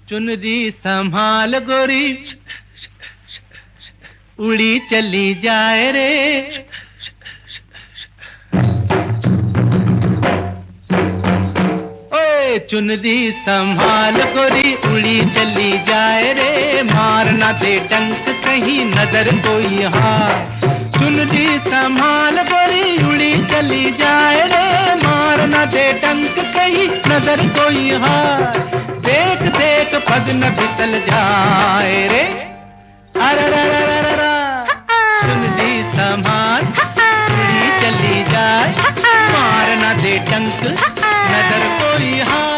चुनरी संभाल गोरी, उड़ी चली जाए रे। ओए चुनरी संभाल गोरी, उड़ी चली जाए रे। मारना दे डंक कहीं नजर कोई हार। चुनरी संभाल गोरी, उड़ी चली जाए रे। मारना दे डंक कहीं नजर कोई हार। देख देख पग न फिसल जाए रे। अरे चुनरी संभाल, उड़ी चली जाए। मारना दे डंक नजर कोई हार।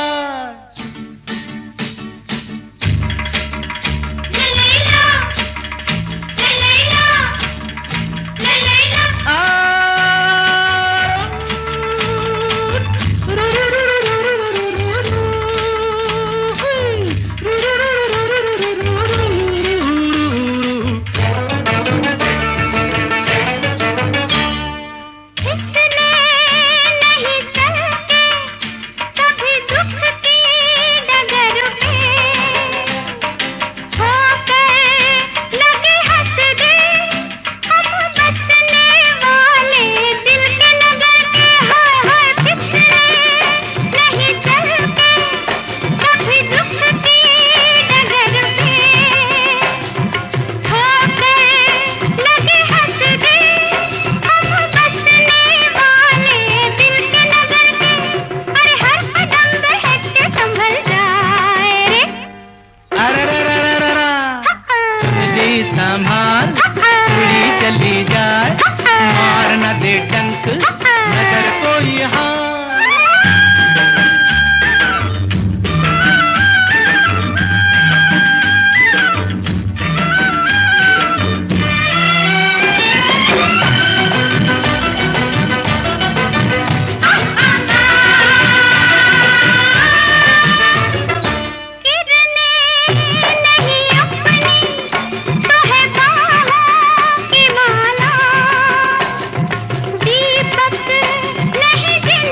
संभाल, उड़ी चली जाए। मारना दे डंक नजर कोई हार। नहीं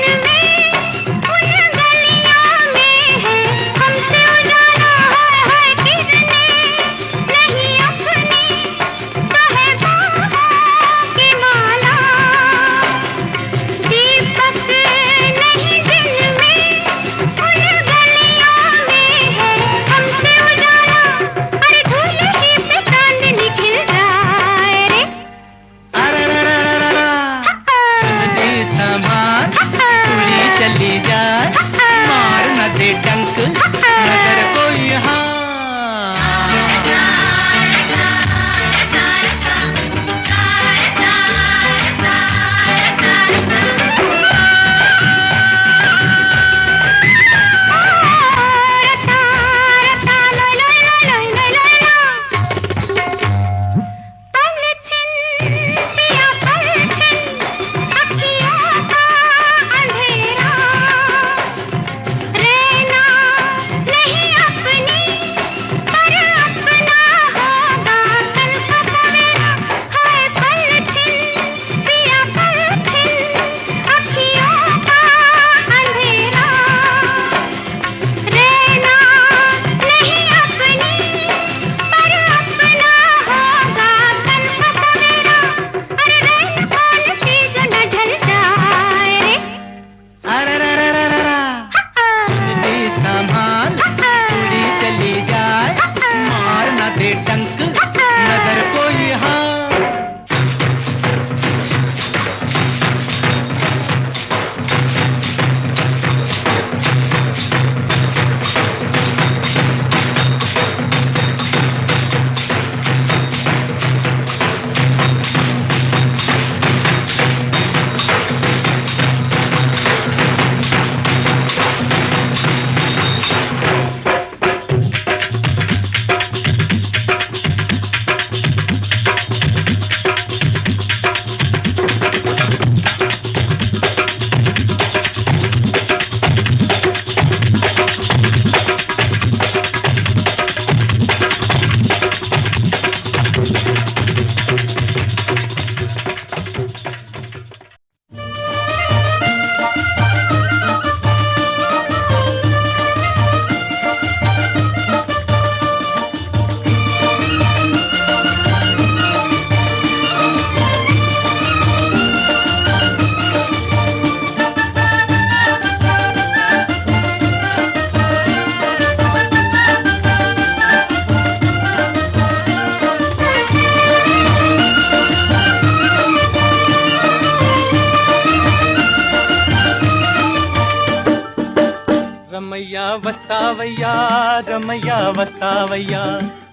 वस्तावैया रमैया वस्तावैया,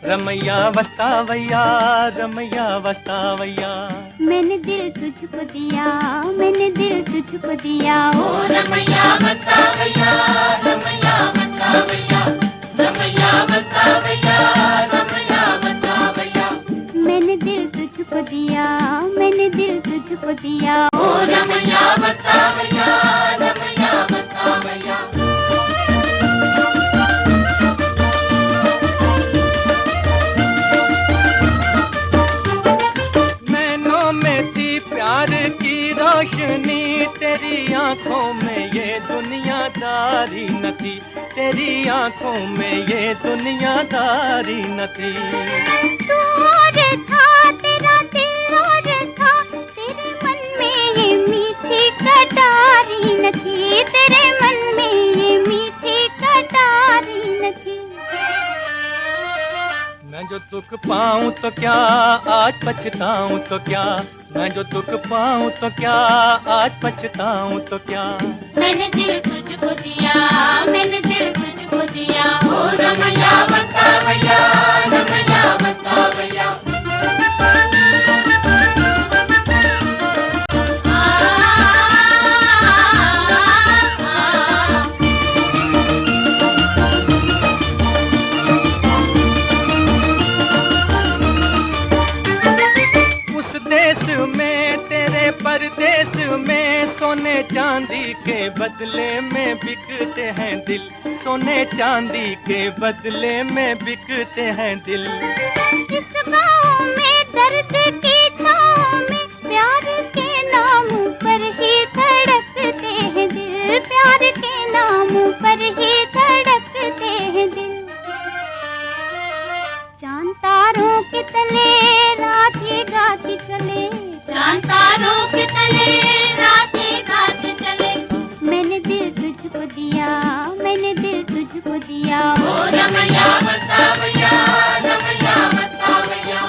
रमैया वस्तावैया, रमैया वस्तावैया। मैंने दिल तुझको दिया, मैंने दिल तुझको दिया, ओ रमैया वस्तावैया, रमैया वस्तावैया, रमैया वस्तावैया, रमैया वस्तावैया। मैंने दिल तुझको दिया, मैंने दिल तुझको दिया, ओ रमैया वस्तावैया, रमैया वस्तावैया। नैनों में थी प्यार की रोशनी, तेरी आंखों में ये दुनियादारी न थी, तेरी आंखों में ये दुनियादारी न थी। तू और था तेरा दिल और था, तेरे मन में ये मीठी कटारी न थी, तेरे मन में ये मीठी कटारी न थी। मैं जो दुख पाऊं तो क्या आज पछताऊं तो क्या, मैं जो दुख पाऊं तो क्या आज पछताऊं तो क्या। मैंने दिल तुझको दिया, मैंने दिल तुझको दिया, ओ रमैया वस्तावैया, रमैया वस्तावैया। देश में तेरे परदेश में सोने चांदी के बदले में बिकते हैं दिल, सोने चांदी के बदले में बिकते हैं दिल। इस गाँव में दर्द की छाँव में प्यार के नाम पर ही धड़कते हैं दिल, प्यार के नाम पर ही धड़कते हैं दिल। चांद तारों के तले रात ये गाती चले, चांद तारों के तले रात ये गाते चले। मैंने दिल तुझको दिया, मैंने दिल तुझको दिया, ओ रमैया वस्तावैया, रमैया वस्तावैया।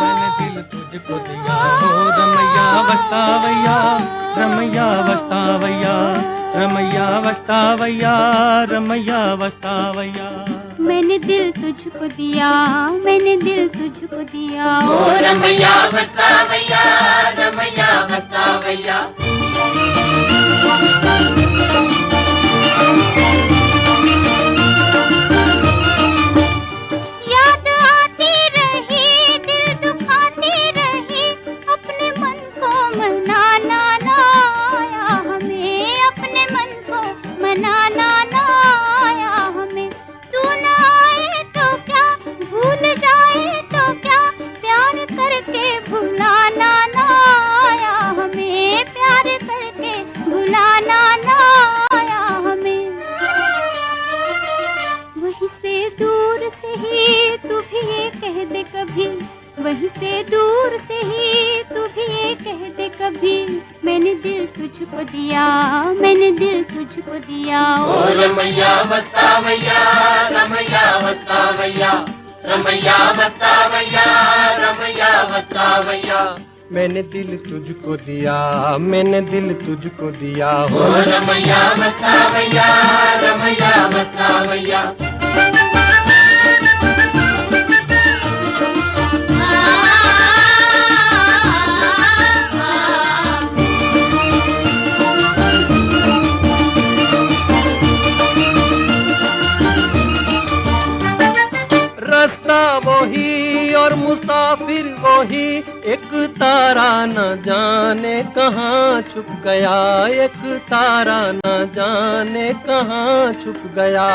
मैंने दिल तुझको दिया, ओ रमैया वस्तावैया, रमैया वस्तावैया, रमैया वस्तावैया, रमैया वस्तावैया। मैंने दिल तुझको दिया, मैंने दिल तुझको दिया, ओ रमैया वस्तावैया, रमैया वस्तावैया। याद आती रही, दिल दुखाती रही, अपने मन को मनाना ना आया हमें, अपने मन को मनाना ना आया हमें। तू ना आए तो क्या, भूल जाए तो क्या, प्यार करके भुलाना ना आया हमें, प्यार करके भुलाना ना आया हमें। वहीं से दूर से ही तू भी ये कह दे कभी, वहीं से दूर से ही तू भी ये कह दे कभी, मैंने दिल तुझको दिया, मैंने दिल तुझको दिया, ओ रमैया वस्तावैया, रमैया वस्तावैया, रमैया वस्तावैया, रमैया वस्तावैया। मैंने दिल तुझको दिया, मैंने दिल तुझको दिया, ओ रमैया वस्तावैया, रमैया वस्तावैया। रास्ता वही और मुसाफिर वही, एक तारा न जाने कहाँ छुप गया, एक तारा न जाने कहाँ छुप गया।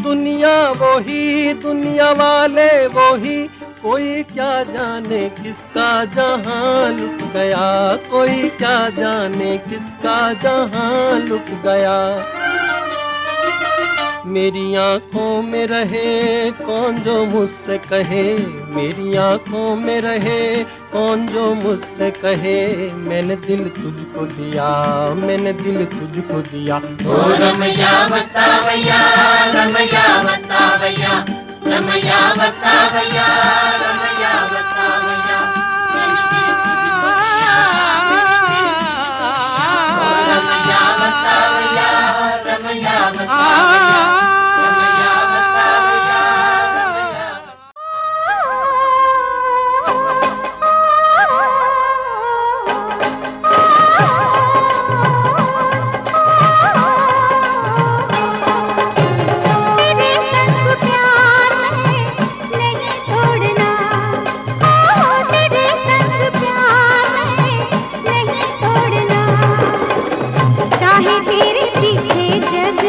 दुनिया वही, दुनिया वाले वही, कोई क्या जाने किसका जहां लुट गया, कोई क्या जाने किसका जहां लुट गया। मेरी आंखों में रहे कौन जो मुझसे कहे, मेरी आंखों में रहे कौन जो मुझसे कहे, मैंने दिल तुझको दिया, मैंने दिल तुझको दिया। ओ रमैया वस्तावैया, रमैया वस्तावैया, रमैया बतावैया रमैया बतावैया मैंने दिल तुझको दिया ओ रमैया बतावैया रमैया बतावैया रमैया बतावैया रमैया तेरे संग प्यार में नहीं तोड़ना, तेरे संग प्यार में नहीं तोड़ना, चाहे तेरे पीछे जग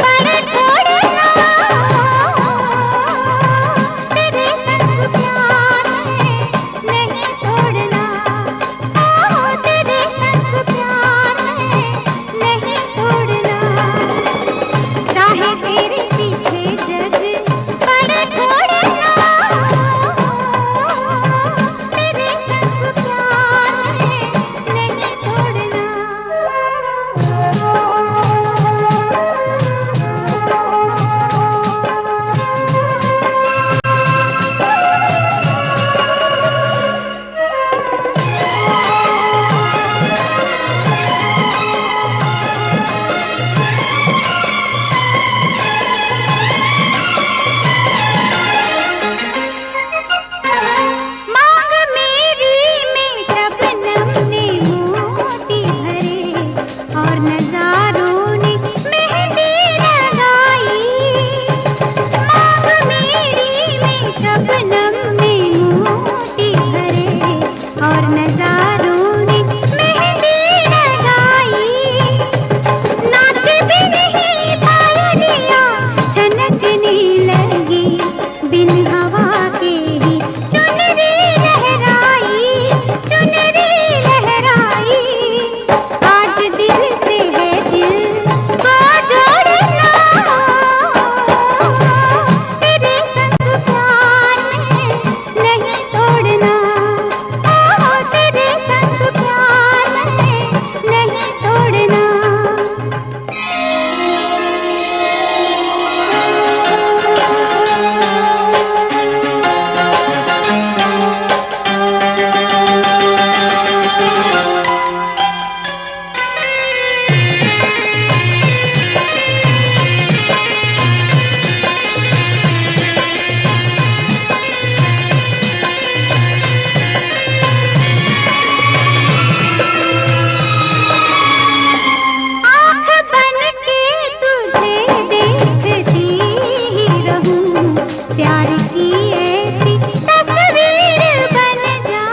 पर छोड़ना, तेरे संग प्यार में नहीं तोड़ना, तेरे संग प्यार में नहीं तोड़ना, चाहे तेरे पीछे जग पर छोड़ना, तेरे संग प्यार में नहीं तोड़ना। मांग मेरी में शबनम ने मोती भरे और नजारों ने मेहंदी लगाई, मांग मेरी में शबनम ने मोती भरे और नजारों ने मेहंदी लगाई, नाच भी नहीं पायलिया छनकने लगी, बिन हवा के ही चुनरी लहराई, चुनरी लहराई, आज दिल से है दिल को जोड़ना, तेरे संग प्यार में नहीं तोड़ना, तेरे संग प्यार में नहीं तोड़ना। आँख बन के तुझे देखती ही रहूं, प्यार की ऐसी तस्वीर बन जा,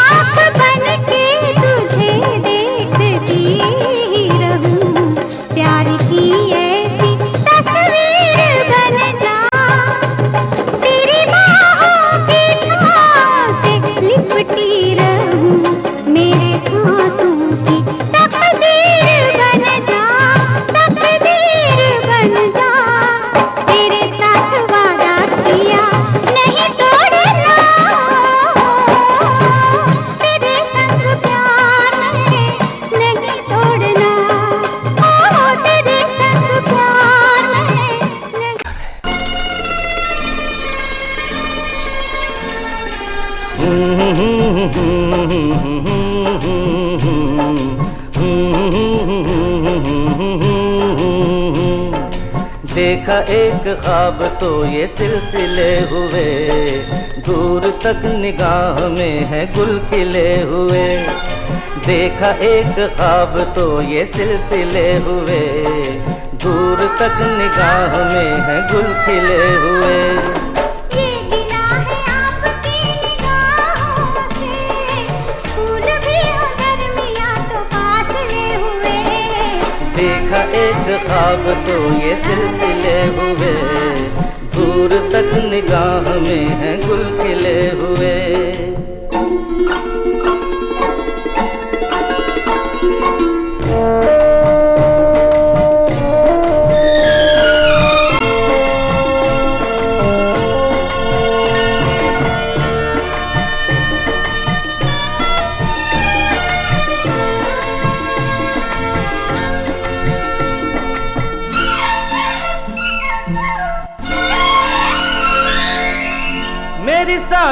आँख बन के तुझे देखती ही रहूं, प्यार की ऐसी तस्वीर बन जा, तेरी बाहों की छाँव से लिपटी रहूं, मेरे सांसों की तकदीर बन जा, तकदीर बन जा, तेरे साथ वादा किया नहीं तोड़ना, तेरे संग प्यार में नहीं तोड़ना, तेरे संग प्यार में नहीं। देखा एक ख्वाब तो ये सिलसिले हुए, दूर तक निगाह में है गुल खिले हुए, देखा एक ख्वाब तो ये सिलसिले हुए, दूर तक निगाह में है गुल खिले हुए। ये गिला है आपकी निगाहों से, फूल भी हो दरमियाँ तो फासले हुए, देखा एक ख्वाब तो ये सिलसिले हुए, दूर तक निगाह में है गुल खिले हुए।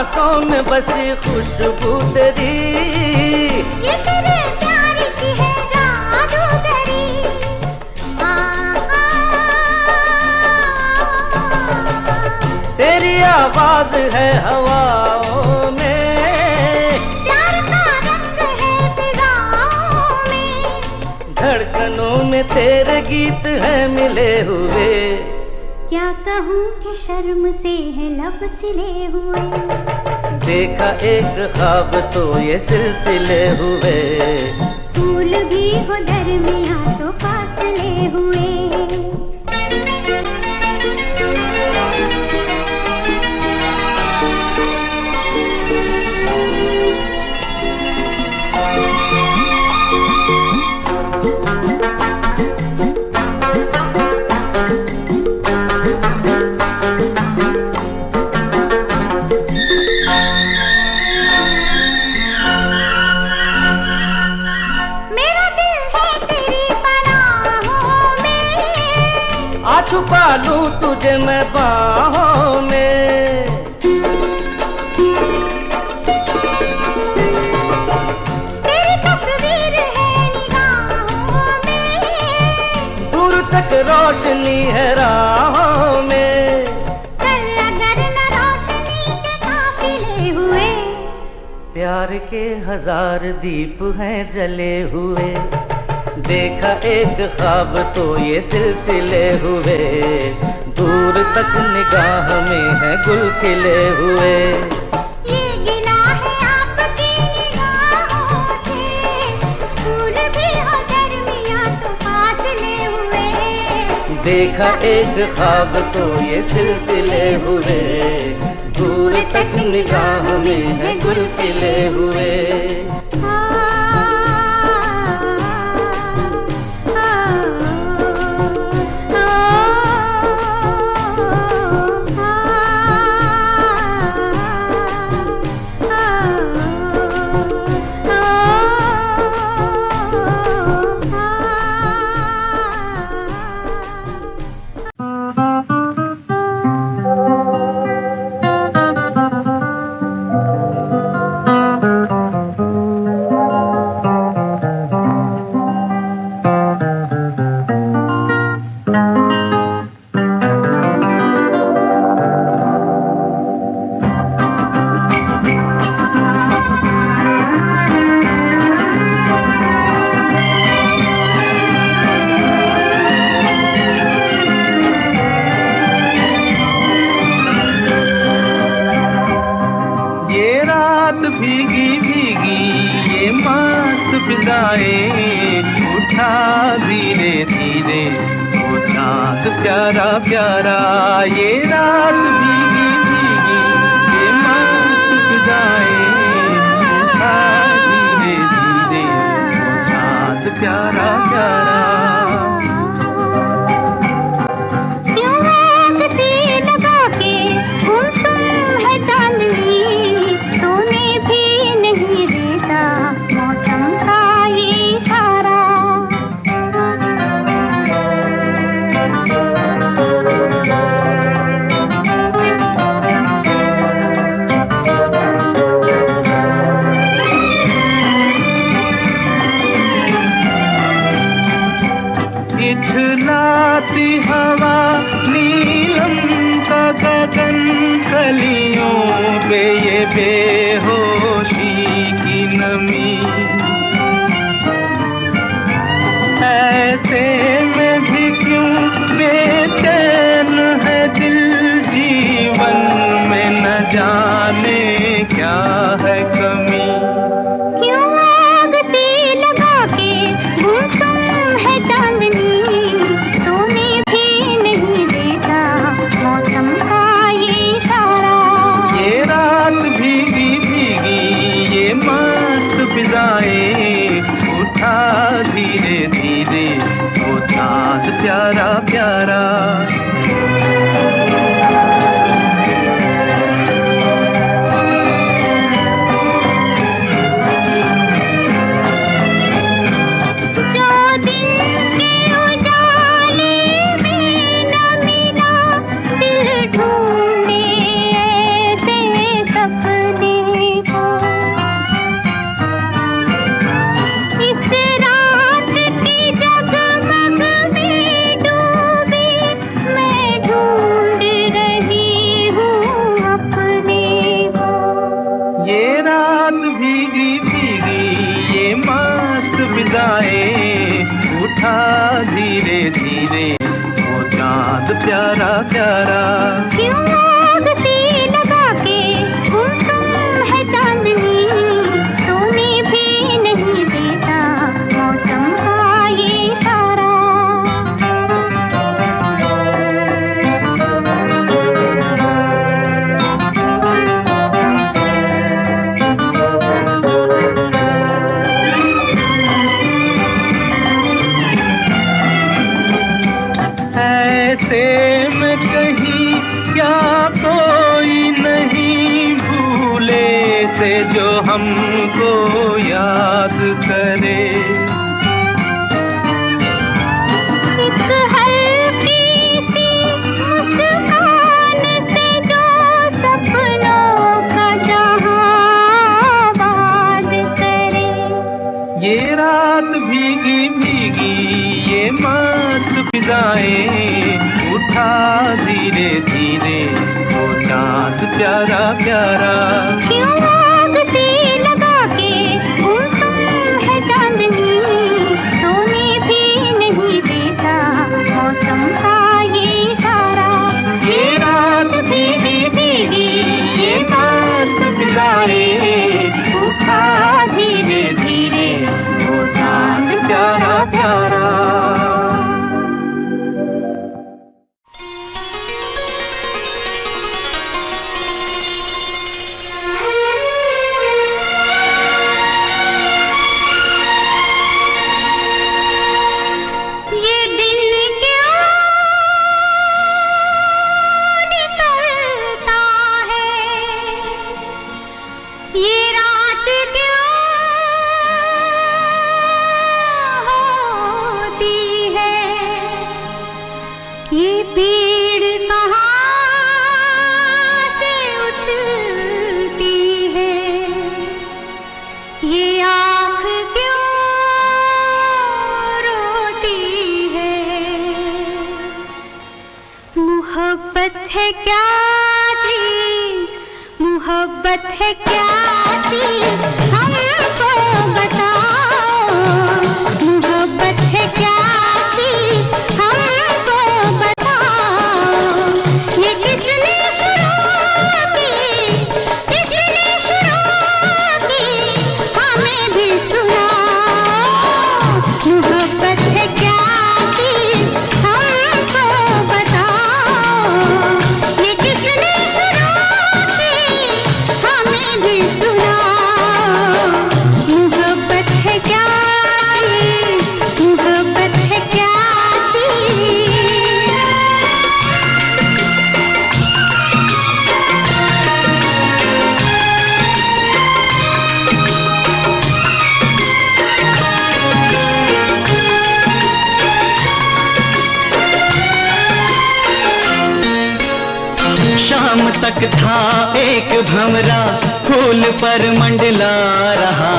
सांसों में बसी खुशबू तेरी, ये तेरे प्यार की है जादूगरी। तेरी आवाज है हवाओं में, प्यार का रंग है फिजाओं में, धड़कनों में तेरे गीत है मिले हुए। क्या कहूँ कि शर्म से है लब सिले हुए। देखा एक ख्वाब तो ये सिलसिले हुए, फूल भी हो दरमियाँ तो फासले हुए। छुपा लूं तुझे मैं बाहों में, तेरी तस्वीर है निगाहों में, दूर तक रोशनी है राहों में। चल अगर न रोशनी के काफिले हुए, प्यार के 1000 दीप हैं जले हुए। देखा एक ख्वाब तो ये सिलसिले हुए, दूर तक निगाह में है गुल खिले हुए। ये गिला है आपकी निगाहों से, फूल भी हो दरमियाँ तो फासले हुए। देखा एक ख्वाब तो ये सिलसिले हुए, दूर तक निगाह में है गुल खिले हुए। उठा धीरे धीरे वो चाँद प्यारा प्यारा, ये रात भीगी भीगी ये मस्त फिजाएं। उठा धीरे धीरे वो चाँद प्यारा प्यारा। इठलाती हवा नीलम का गगन, कलियों पे ये बेहोशी की नमी। ऐसे में भी क्यों बेचैन है दिल, जीवन में न जाने क्या है कमी। उठा धीरे धीरे वो चाँद प्यारा प्यारा। सपने रात भीगी भीगी ये मस्त फिजाएं, उठा धीरे धीरे वो चांद प्यारा प्यारा। क्यों आग सी लगा के गुमसुम है चांदनी, सोने भी नहीं देता मौसम का ये इशारा। ऐसे में कहीं क्या कोई नहीं भूले से जो हमको याद करे। एक हल्की सी मुस्कान से जो सपनों का जहां आबाद करे। ये रात भीगी भीगी ये मस्त फिजाएं, उठा धीरे धीरे वो चांद प्यारा प्यारा। क्यों आग सी लगा के गुमसुम है चांदनी, सोने भी नहीं देता मौसम का ये इशारा। ये रात भीगी भीगी ये मस्त फिजाएं, उठा धीरे धीरे वो चांद प्यारा प्यारा। ये दिन क्यों निकलता है, ये रात क्यों होती है, ये भीड़ कहाँ से उठती है, ये आँख क्यों रोती है। मोहब्बत है क्या चीज, मोहब्बत है क्या चीज, हमको बताओ। मोहब्बत है क्या चीज, हमको बताओ। ये किसने शुरू की, किसने शुरू की, हमें भी सुनाओ। मोहब्बत है क्या चीज, हमको बताओ। ये किसने शुरू की, हमें भी सुनाओ। मोहब्बत है क्या चीज, मोहब्बत है क्या चीज। शाम तक था एक भंवरा फूल पर मंडला रहा,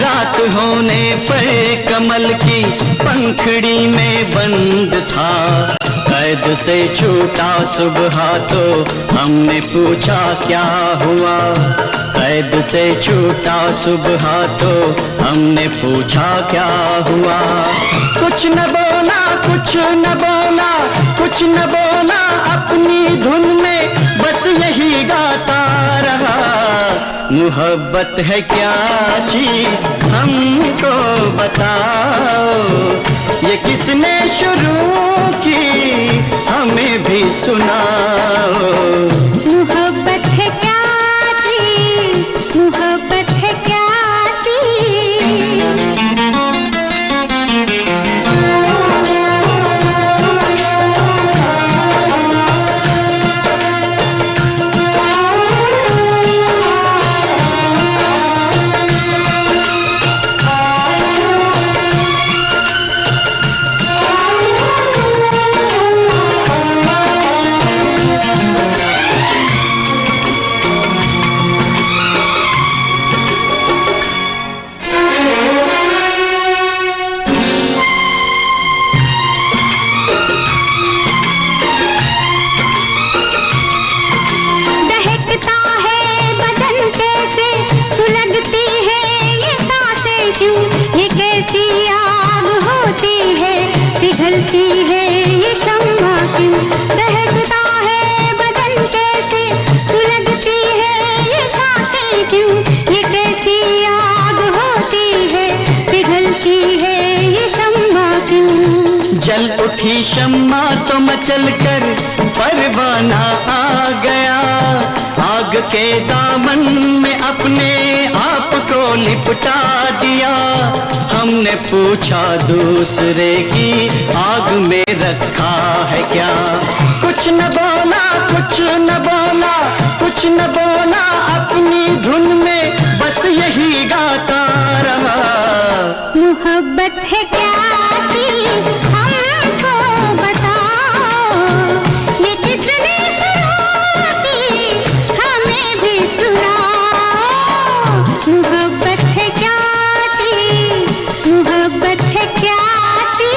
रात होने पर कमल की पंखड़ी में बंद था। कैद से छूटा सुबह तो हमने पूछा क्या हुआ, कैद से छूटा सुबह तो हमने पूछा क्या हुआ। कुछ न बोला, कुछ न बोला, कुछ न बोला, अपनी धुन में बस यही गाता रहा। मोहब्बत है क्या चीज, हमको बताओ। ये किसने शुरू की, हमें भी सुनाओ। मोहब्बत है क्या चीज, मोहब्बत है क्या चीज। जल उठी शम्मा तो मचल कर परवाना आ गया। आग के दामन में अपने आप को लिपटा दिया। हमने पूछा दूसरे की आग में रखा है क्या। कुछ न बोला, कुछ न बोला, कुछ न बोला, अपनी धुन में बस यही गाता रहा। मोहब्बत है क्या चीज़ हमको बताओ, ये किसने शुरू की हमें भी सुनाओ। मोहब्बत है क्या चीज़, मोहब्बत है क्या चीज़।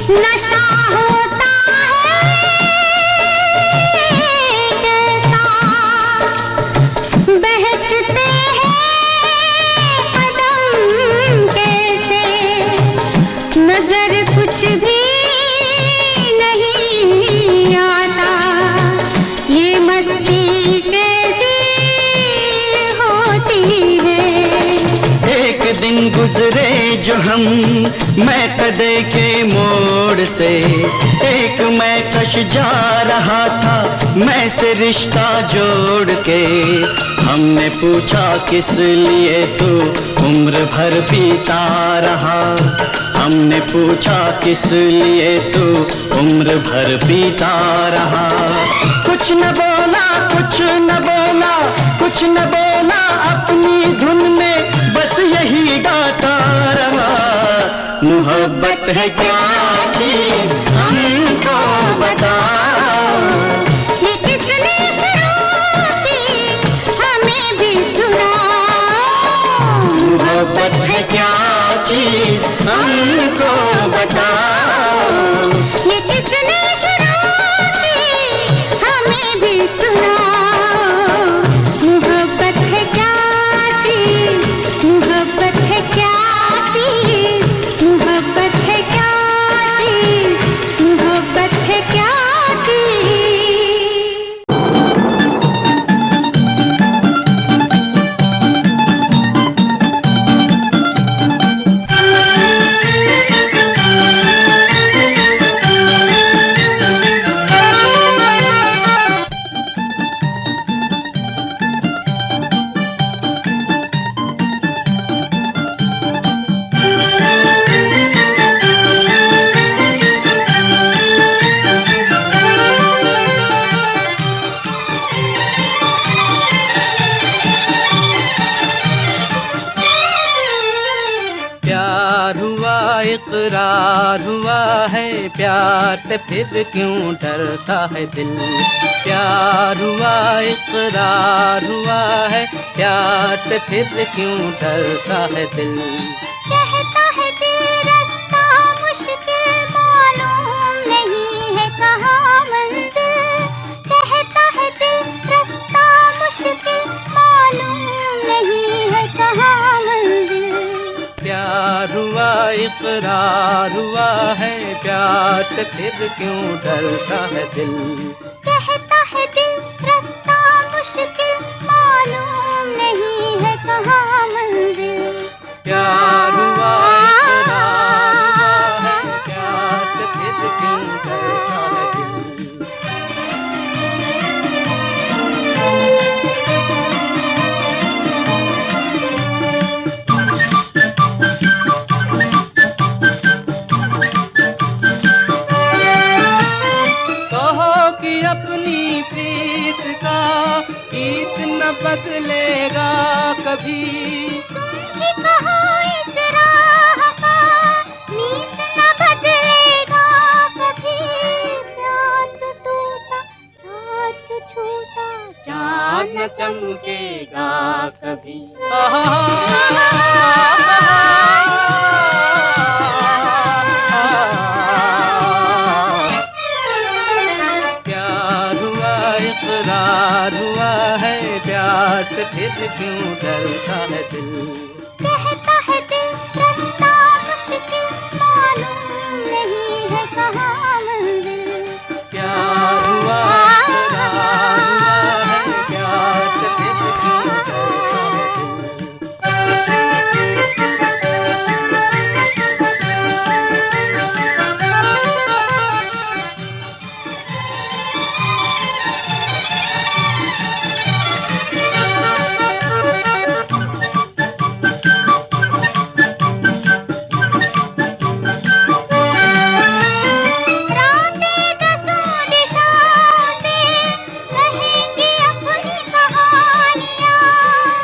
नशा होता है कैसा, बहकते हैं कदम कैसे, नजर कुछ भी नहीं आता, ये मस्ती कैसी होती है। एक दिन गुजरे जो हम मैं कदे के मोड़ से, एक मैं कश जा रहा था मैं से रिश्ता जोड़ के। हमने पूछा किस लिए तू उम्र भर पीता रहा। हमने पूछा किस लिए तू उम्र भर पीता रहा। कुछ न बोला, कुछ न बोला, कुछ न बोला, अपनी धुन में बस यही गाता रहा। मोहब्बत है क्या चीज़ हमको बताओ, ये किसने शुरू की हमें भी सुनाओ। मोहब्बत है क्या चीज़ हमको बताओ, ये किसने शुरू की हमें भी सुनाओ। मोहब्बत है क्या चीज़, मोहब्बत है क्या चीज़, मोहब्बत है क्या चीज़, मोहब्बत है क्या चीज़। प्यार हुआ इकरार हुआ है, प्यार से फिर क्यों डरता है दिल। प्यार हुआ इकरार हुआ है, प्यार से फिर क्यों डरता है दिल। कहता है दिल रास्ता मुश्किल मालूम नहीं है कहाँ मंजिल। कहता है दिल रास्ता मुश्किल मालूम नहीं है कहाँ मंजिल। प्यार हुआ इकरार हुआ है, प्यार से फिर क्यों डरता है दिल। कहता है दिल रास्ता मुश्किल मालूम नहीं है कहाँ मंजिल। प्यार हुआ इकरार हुआ है, प्यार से फिर क्यों डरता है दिल। कहो कि अपनी प्रीत का गीत न बदलेगा कभी। कि कहो इस राह का नीत न बदलेगा कभी। प्यार जो टूटा साथ जो छूटा चाँद न चमकेगा कभी। से फिर क्यों डरता है दिल। कहता है दिल रास्ता मुश्किल, मालूम नहीं है कहाँ मंजिल। प्यार हुआ इकरार हुआ है, प्यार से फिर क्यों डरता है दिल। रातें दसों दिशाओं से कहेंगी अपनी कहानियाँ।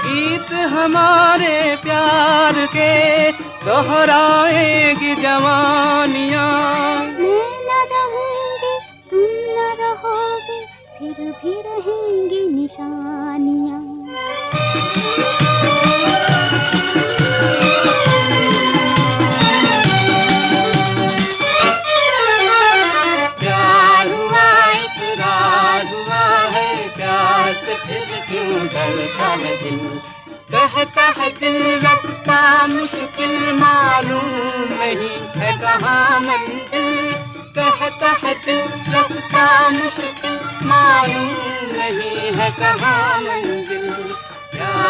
गीत हमारे प्यार के दोहराएगी जवानियाँ। मैं न रहूंगी तुम न रहोगे, फिर भी रहेंगी निशानियाँ। प्यार हुआ इकरार हुआ है, प्यार से फिर क्यों डरता है दिल। कहता है दिल रास्ता मुश्किल, मालूम नहीं है कहाँ मंजिल। कहता है दिल रास्ता मुश्किल, मालूम नहीं है कहाँ मंजिल। प्यार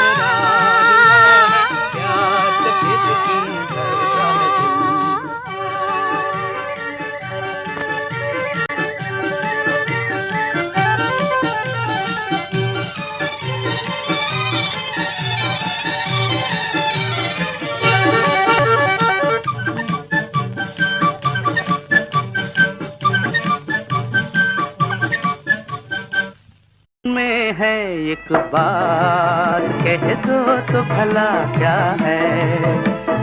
हुआ इकरार हुआ है, प्यार से फिर क्यों डरता है दिल। में है एक बात कह दो तो भला क्या है।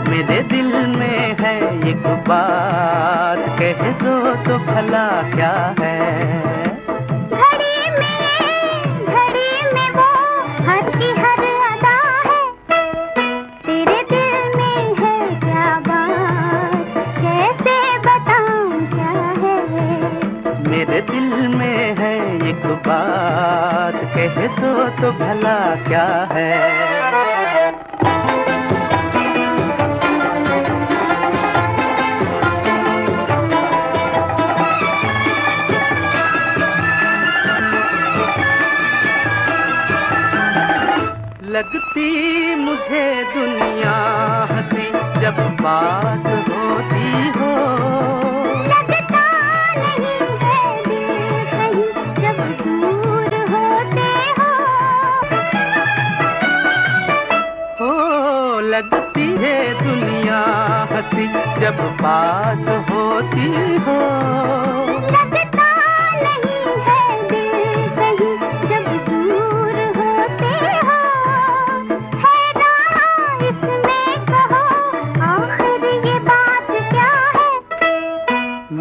मेरे दिल में है एक बात कह दो तो भला क्या है। घड़ी में वो हर की हर अदा है। तेरे दिल में है क्या बात, कैसे बताऊं क्या है। मेरे दिल में है एक बात कह दो तो भला क्या है। लगती मुझे दुनिया हंसी जब पास होती हो। लगता नहीं है दिल कहीं जब दूर होते हो लगती है दुनिया हंसी जब पास होती हो। लगता नहीं है दिल कहीं जब दूर होते हो। हैरान इसमें कहो आखिर ये बात क्या है।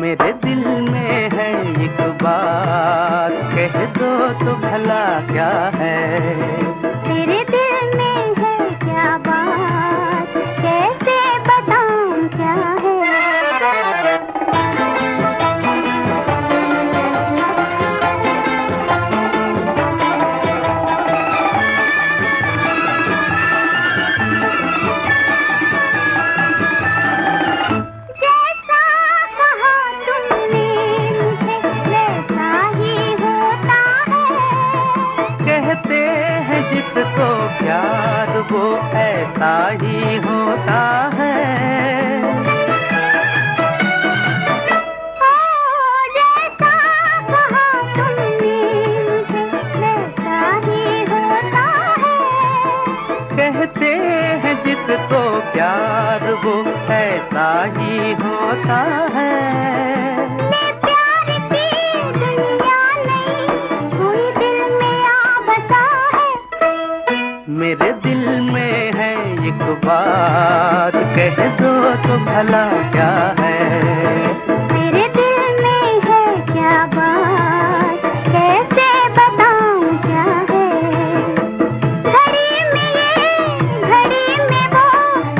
मेरे दिल में है एक बात कह दो तो भला क्या है। तेरे दिल में है क्या बात, कैसे बताऊं क्या है। जैसा कहा तुमने मुझे वैसा ही होता है। कहते हैं जिसको प्यार वो ऐसा ही होता है। जैसा कहा तुमने मुझे वैसा ही होता है। कहते हैं जिसको प्यार वो ऐसा ही होता है। ये प्यार की दुनिया नहीं, कोई दिल में आ बसा है। मेरे दिल में है एक बात कह दो तो भला क्या है। तेरे दिल में है क्या बात, कैसे बताऊं क्या है। घड़ी में वो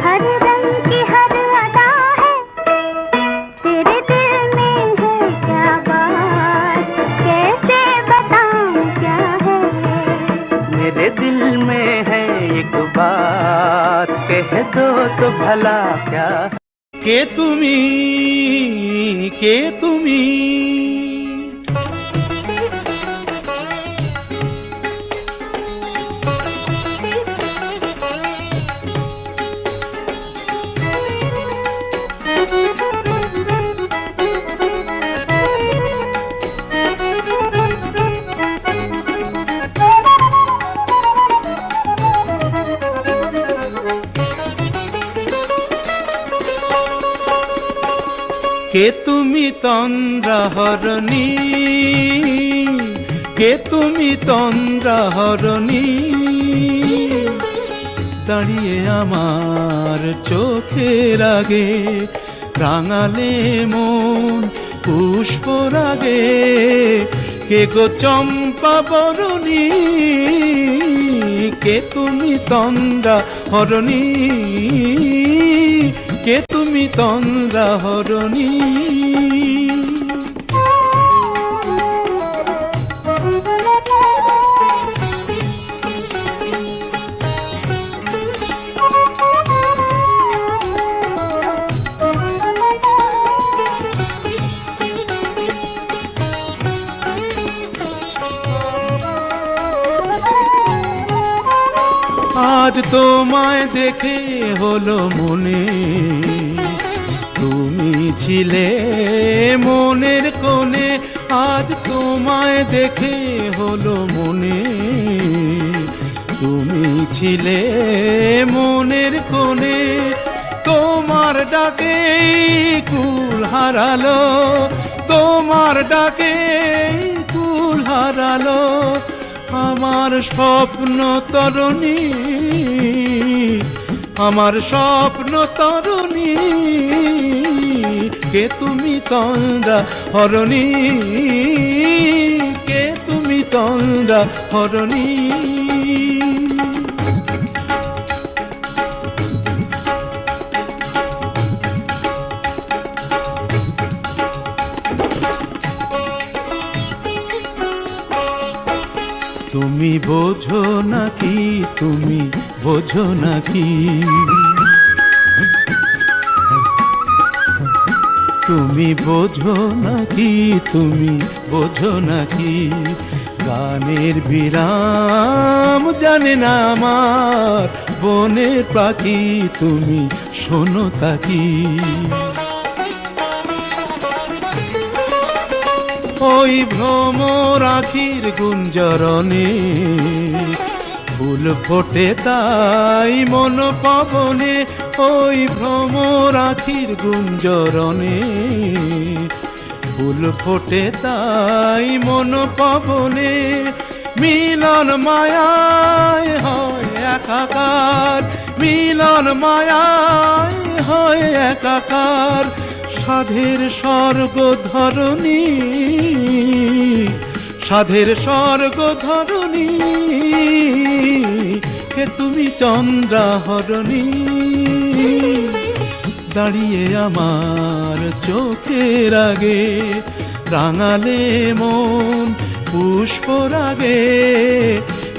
हर रंग की हर अदा है। तेरे दिल में है क्या बात, कैसे बताऊं क्या है। दो तो भला क्या। কে তুমি, কে তুমি, কে তুমি তন্দ্রাহরণী, কে তুমি তন্দ্রাহরণী, দাঁড়িয়ে আমার চোখের আগে রাঙালে মন পুষ্পরাগে। কে গো চম্পা বরণী, কে তুমি তন্দ্রাহরণী, কে তুমি তন্দ্রাহরণী। আজ তোমায় দেখে হলো মনে, তুমি ছিলে মনের কোণে। আজ তোমায় দেখে হলো মনে, তুমি ছিলে মনের কোণে। তোমার ডাকে কুল হারালো, তোমার ডাকে কুল হারালো আমার স্বপ্ন তরুণী, আমার স্বপ্ন তরুণী। কে তুমি তন্দ্রাহরণী, কে তুমি তন্দ্রাহরণী। তুমি বোঝো নাকি, তুমি বোঝো নাকি, তুমি বোঝো নাকি, তুমি বোঝো নাকি। গানের বিরাম জানে না আমার বনের পাখি, তুমি শোনো তাকি। ওই ভ্রমর আখির গুঞ্জরণে ফুল ফোটে তাই মন পবনে। ওই ভ্রমর আখির গুঞ্জরণে ফুল ফোটে তাই মন পবনে। মিলন মায়ায় হয় একাকার, মিলন মায়ায় হয় একাকার। সাধের স্বর্গ ধরণী, সাধের স্বর্গ ধরণী। কে তুমি চন্দ্রাহরণী, দাঁড়িয়ে আমার চোখের আগে রাঙালে মন পুষ্পরাগে।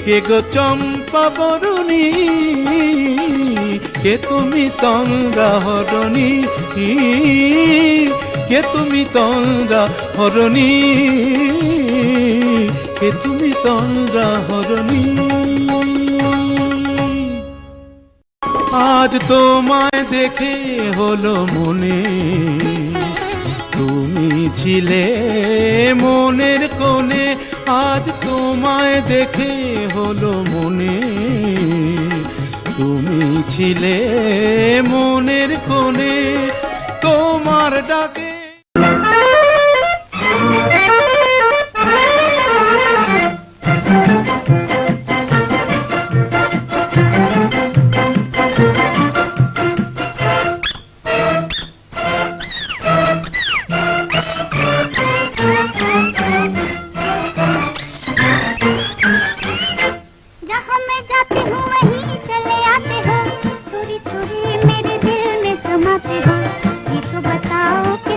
কে গো চম্পা বরণী, কে তুমি তন্দ্রাহরণী, কে তুমি তন্দ্রাহরণী, কে তুমি তন্দ্রাহরণী। আজ তোমায় দেখে হলো মনে, তুমি ছিলে মনের কোণে। আজ তোমায় দেখে হলো মনে, তুমি ছিলে মনের কোণে। তোমার ডাকে जहाँ मैं जाती हूँ वहीं चले आते हो, चोरी चोरी मेरे दिल में समाते हो। ये तो बताओ कि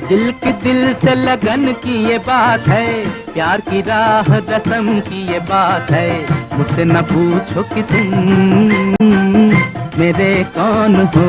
दिल की दिल से लगन की ये बात है, प्यार की राह रस्म की ये बात है। मुझसे न पूछो कि तुम मेरे कौन हो।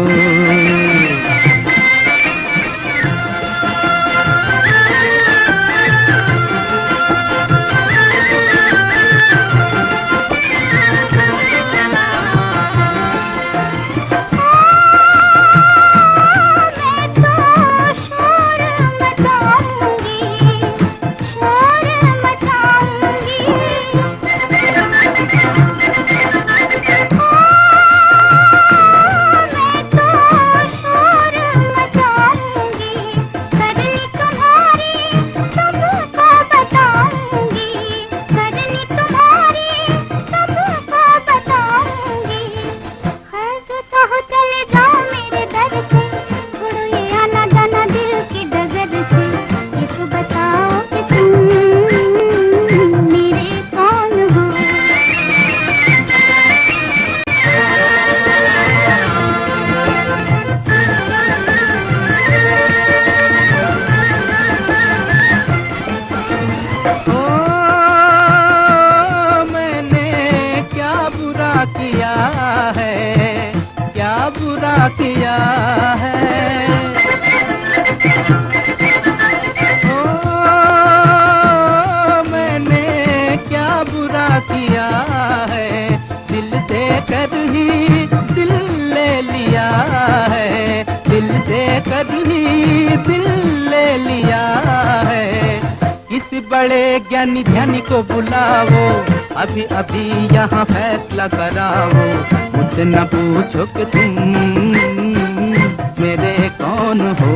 किया है ओ मैंने क्या बुरा किया है, दिल देकर ही दिल ले लिया है, दिल देकर ही दिल ले लिया है। किसी बड़े ज्ञानी ध्यानी को बुलाओ, अभी अभी यहाँ फैसला कराओ। मुझसे न पूछो कि तुम मेरे कौन हो।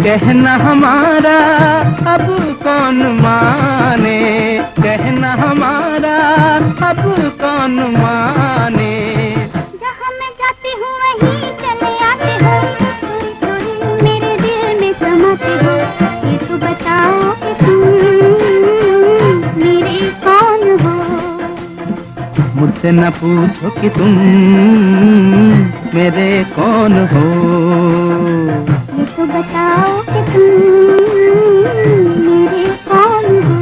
कहना हमारा अब कौन माने, कहना हमारा अब कौन माने। जहाँ मैं जाती हूँ वहीं चले आते हो, थोड़ी थोड़ी मेरे दिल में समाते हो। ये तो बताओ कि तुम मेरे कौन हो। मुझसे न पूछो कि तुम मेरे कौन हो। ये तो बताओ कि तुम मेरे कौन हो।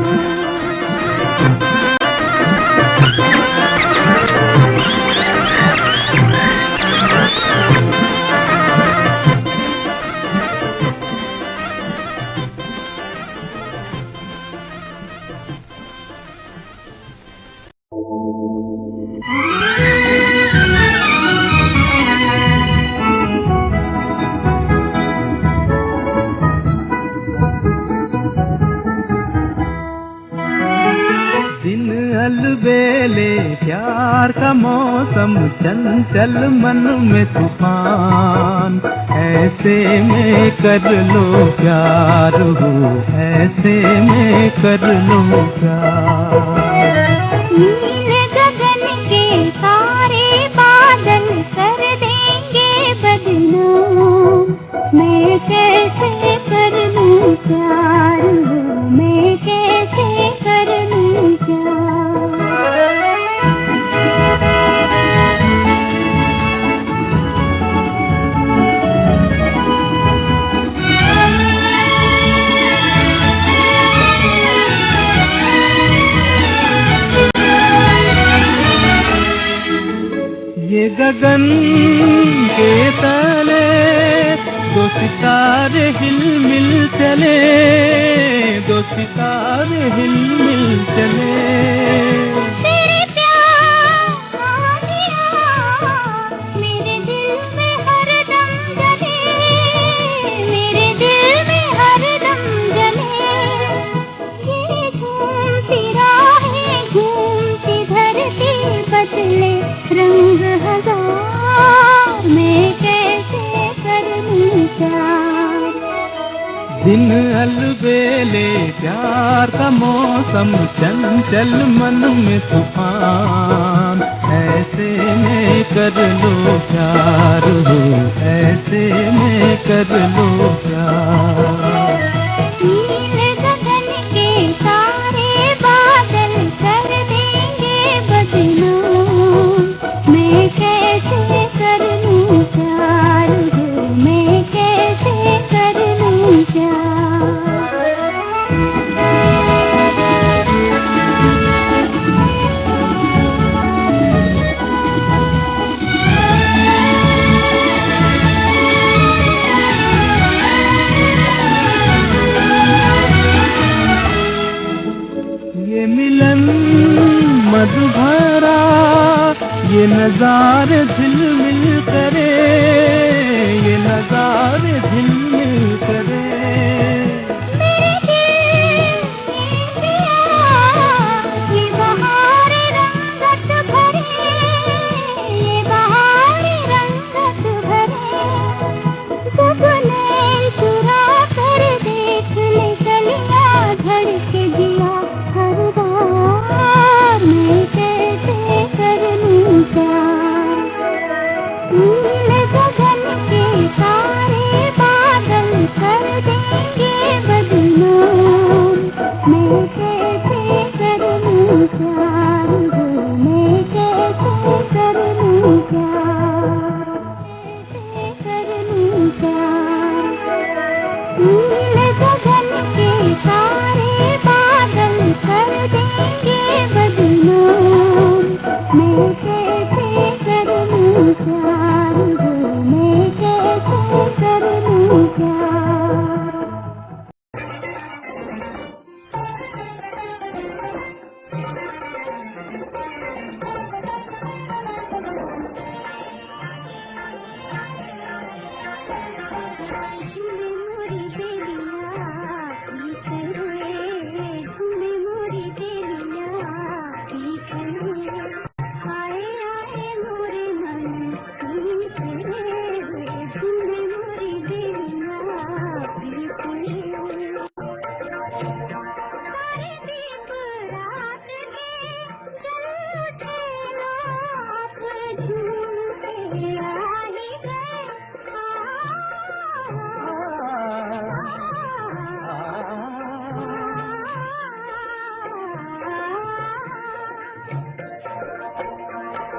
अलबेले प्यार का मौसम, चंचल मन में तूफान। ऐसे में कर लो प्यार हो, ऐसे में कर लो प्यार। नीले गगन के सारे बादल कर देंगे बदनाम। मैं कैसे कर लूं प्यार हो, मैं कैसे कर लूं प्यार। ये गगन के तले दो सितारे हिलमिल चले, दो सितारे हिलमिल चले। तेरे प्यार मेरे दिल में हरदम जले, मेरे दिल में हरदम जले। ये घूमती राहें घूमती धरती बदले रंग हजार। मैं कैसे कर लूं दिन अलबेले प्यार का मौसम, चंचल मन में तूफान, ऐसे में कर लो प्यार हो, ऐसे में कर लो प्यार। नीले गगन के सारे बादल कर देंगे बदनाम, मैं कैसे कर लूं प्यार हो, मैं कैसे कर लूं प्यार। ये मिलन मधुभरा, ये नजारे झिलमिल करे, ये नजारे झिलमिल करे। ये बहारे रंगत भरे, ये बहारे रंगत भरे, सपने चुरा कर देख ले चलिया, धड़के दिया हर बार, मैं कैसे कर लूं प्यार। नीले गगन के सारे बादल कर देंगे बदनाम, मैं कैसे कर लूं प्यार हो, मैं कैसे कर लूं प्यार, कैसे कर लूं प्यार। नीले गगन के सारे बादल कर देंगे बदनाम, मैं कैसे कर लूं प्यार हो, मैं कैसे कर लूं प्यार। झूले मोरी बेलिया पीछे हुए, झूले मोरी बेलिया पीछे हुए, आए आए मोरे मन पीछे हुए, झूले मोरी बेलिया पीछे हुए। सारे दीप रात के जल उठे, आप झूमते आ ही गए।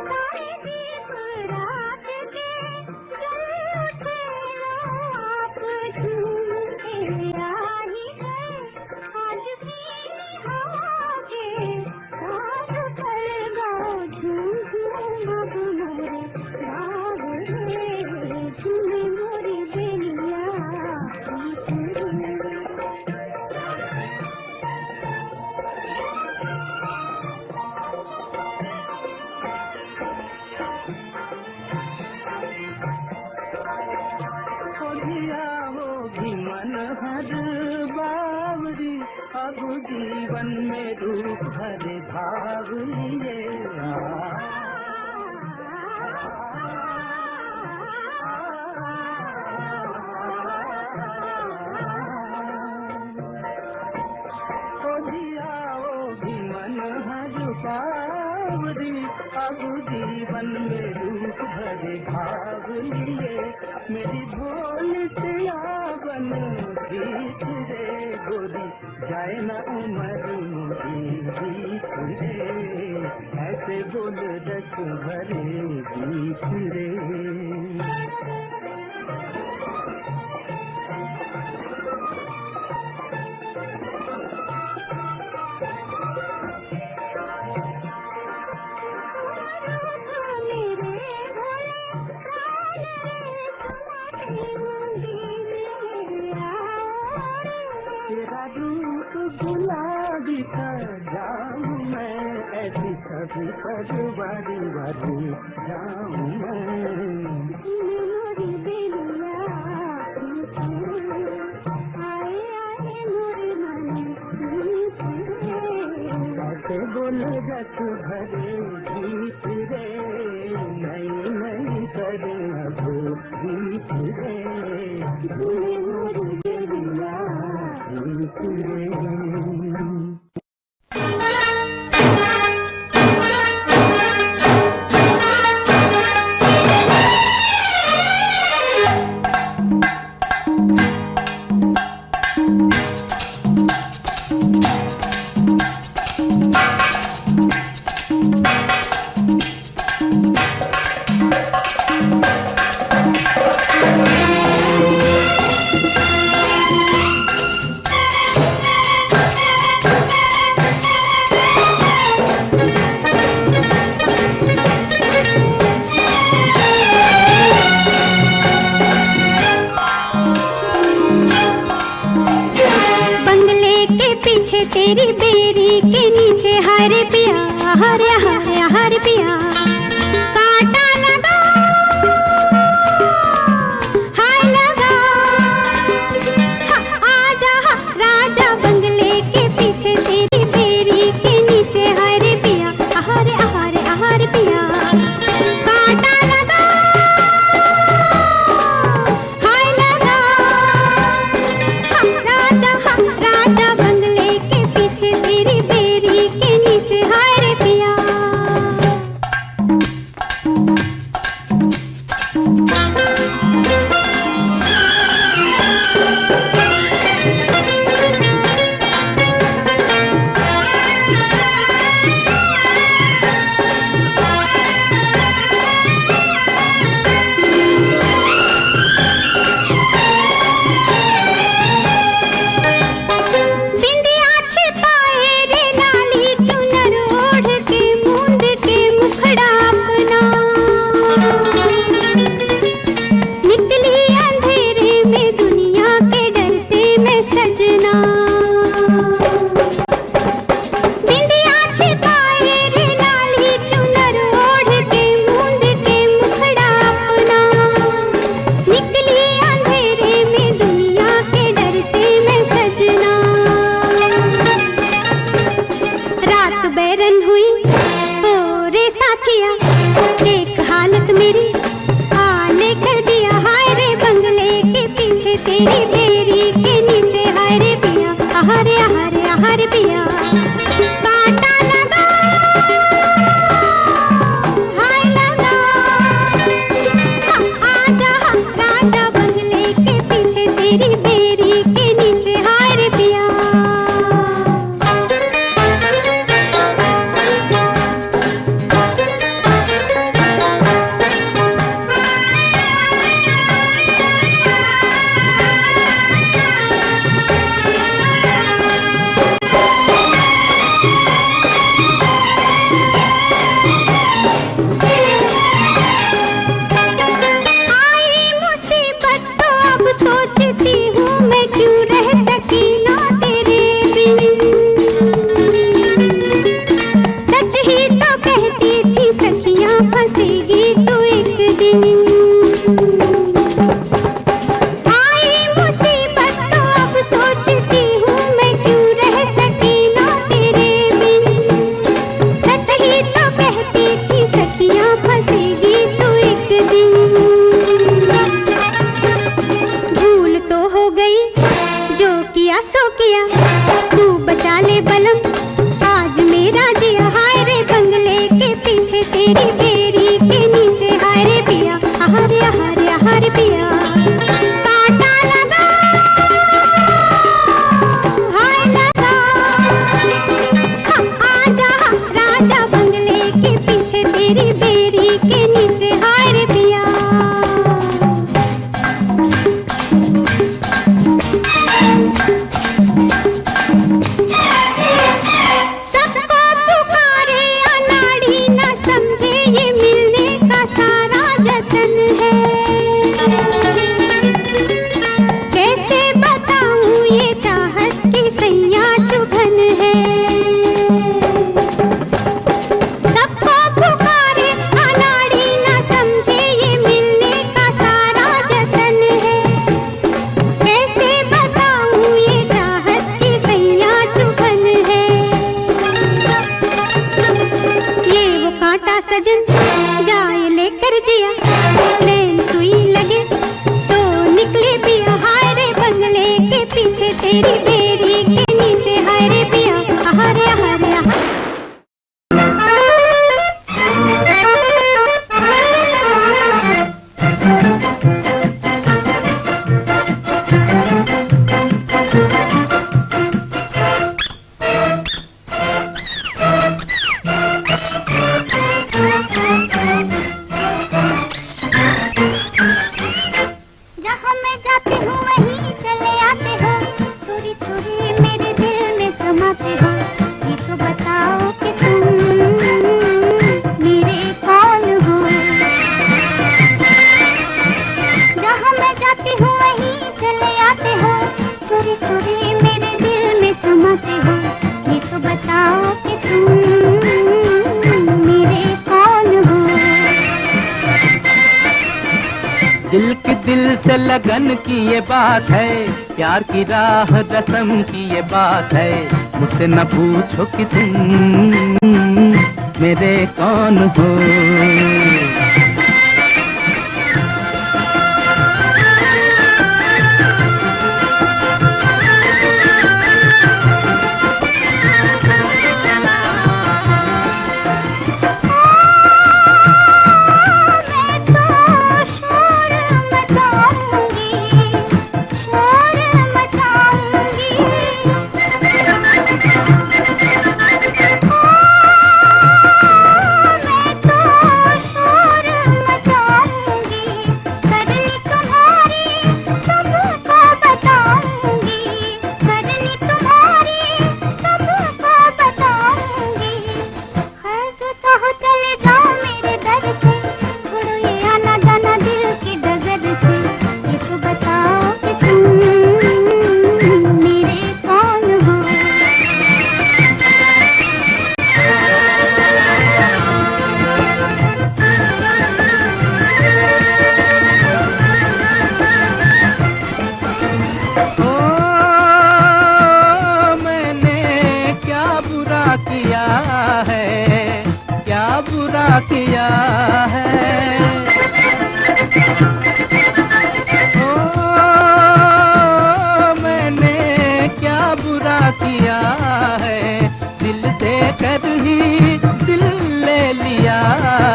सारे दीप रात के जल उठे, आप झूमते आ ही गए। आज भी आगे साथ कर गाओ, झूम झूम अब मोरे गाँव रे, झूले मोरी बेलिया पीछे हुए। खोजिया होगी मन हर बावरी, अब जीवन में रूप भरे भाव लिए खोजिया होगी मन हर बावरी, अब जीवन में रूप भरे भाव लिए। मेरी भोली सियावन बीत रे गोरी, जाए न उम्र मुझे बीत रे, ऐसे बोल रस भरे बीत रे। तेरा रूप गुलाबी था जाऊं मैं, ऐसी कभी कभी बारी बारी जाऊं मैं। मोरी बेलिया आए आए मोरे मन पीछे, ऐसे बोले रस भरे गीत रे, नई नई करे अब गीत तेरी बेरी के नीचे हरे पिया, हरे हरे हरे पिया, कांटा लगा हाय लगा, आजा राजा बंगले के पीछे तेरी बेरी के नीचे हरे पिया, हरे हरे हरे पिया, कांटा लगा हाय लगा, राजा बंगले के पीछे तेरी बेरी के नीचे हाय रे पिया। बिंदिया छिपाए रे लाली चुनर ओढ़ के मूंद के मुखड़ा अपना, निकली अंधेरे में दुनिया के डर से मैं सजना। बिंदिया छिपाए रे लाली चुनर ओढ़ के मूंद के मुखड़ा अपना, निकली अंधेरे में दुनिया के डर से मैं सजना। रात बैरन हुई ओ रे साथिया, देख हालत मेरी आले कर दिया, हाय रे बंगले के पीछे तेरी बेरी के नीचे हाय रे पिया, हरे हरे हरे पिया, कांटा लगा हाय लगा, आजा राजा बंगले के पीछे तेरी बेरी के नीचे हाय रे पिया। आई मुसीबत तो अब सोचती हूँ मैं क्यों रह सकी ना तेरे बिन, सच ही तो कहती थी सखियाँ फंसेगी तू एक दिन। आई मुसीबत तो अब सोचती हूँ मैं क्यों रह सकी ना तेरे बिन, सच ही तो कहती थी सखियाँ फंसेगी तू एक दिन। भूल तो हो गई जो किया सो किया, तू बचा ले बलम आज मेरा जिया, हाय रे बंगले के पीछे तेरी बेरी के नीचे हाय रे पिया, हरे हरे हरे पिया, कांटा लगा हाय लगा, आजा राजा बंगले के पीछे तेरी बेरी के नीचे हाय रे पिया। सबको पुकारे अनाड़ी न समझे ये तेरी बेड़ी के नीचे हाय रे पिया, हरे हरे जहाँ मैं जाती हूँ वहीं चले आते हो, चोरी चोरी मेरे दिल में समाते हो। ये तो बताओ कि तुम मेरे कौन हो। जहाँ मैं जाती हूँ वहीं चले आते हो, चोरी चोरी मेरे दिल में समाते हो। ये तो बताओ कि तुम मेरे कौन हो। दिल की दिल से लगन की ये बात है, प्यार की राह रस्म की ये बात है। मुझसे न पूछो कि तुम मेरे कौन हो। किया है ओ मैंने क्या बुरा किया है, दिल दे कर ही दिल ले लिया